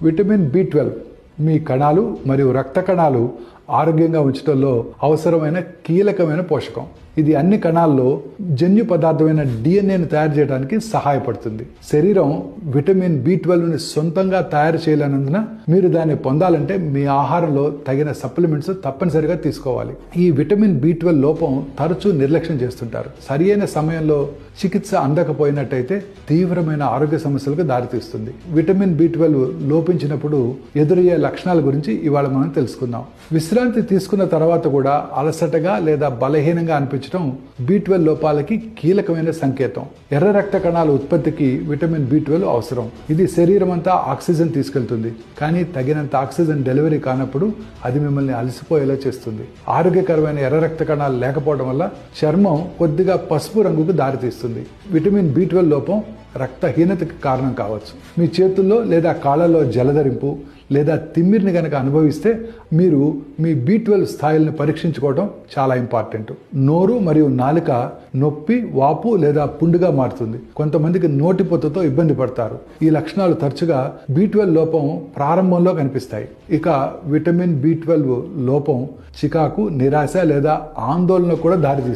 Vitamin B12 మీ కణాలు మరియు రక్త కణాలు ఆరోగ్యంగా ఉంచడంలో అవసరమైన కీలకమైన పోషకం. ఇది అన్ని కణాల్లో జన్యు పదార్థమైన డిఎన్ఏను తయారు చేయడానికి సహాయపడుతుంది. శరీరం విటమిన్ బి12ని సొంతంగా తయారు చేయలేనందున మీరు దాన్ని పొందాలంటే మీ ఆహారంలో తగిన సప్లిమెంట్స్ తప్పనిసరిగా తీసుకోవాలి. ఈ విటమిన్ బి12 లోపం తరచూ నిర్లక్ష్యం చేస్తుంటారు. సరియైన సమయంలో చికిత్స అందకపోయినట్టయితే తీవ్రమైన ఆరోగ్య సమస్యలకు దారితీస్తుంది. విటమిన్ బి12 లోపించినప్పుడు ఎదురయ్యే లక్షణాల గురించి ఇవాళ మనం తెలుసుకుందాం. విశ్రాంతి తీసుకున్న తర్వాత కూడా అలసటగా లేదా బలహీనంగా అనిపించడం బి12 లోపాలకి కీలకమైన సంకేతం. ఎర్ర రక్త కణాల ఉత్పత్తికి విటమిన్ బి12 అవసరం. ఇది శరీరం అంతా ఆక్సిజన్ తీసుకెళ్తుంది, కానీ తగినంత ఆక్సిజన్ డెలివరీ కానప్పుడు అది మిమ్మల్ని అలసిపోయేలా చేస్తుంది. ఆరోగ్యకరమైన ఎర్ర రక్త కణాలు లేకపోవడం వల్ల చర్మం కొద్దిగా పసుపు రంగుకు దారితీస్తుంది. విటమిన్ బి12 లోపం రక్తహీనతకి కారణం కావచ్చు. మీ చేతుల్లో లేదా కాళ్ళలో జలధరింపు లేదా తిమ్మిరిని గనక అనుభవిస్తే మీరు మీ బి12 స్థాయిలను పరీక్షించుకోవడం చాలా ఇంపార్టెంట్. నోరు మరియు నాలుక నొప్పి, వాపు లేదా పుండుగా మారుతుంది. కొంతమందికి నోటిపొత్తతో ఇబ్బంది పడతారు. ఈ లక్షణాలు తరచుగా బి12 లోపం ప్రారంభంలో కనిపిస్తాయి. ఇక విటమిన్ బి12 లోపం చికాకు, నిరాశ లేదా ఆందోళన కూడా దారితీస్తుంది.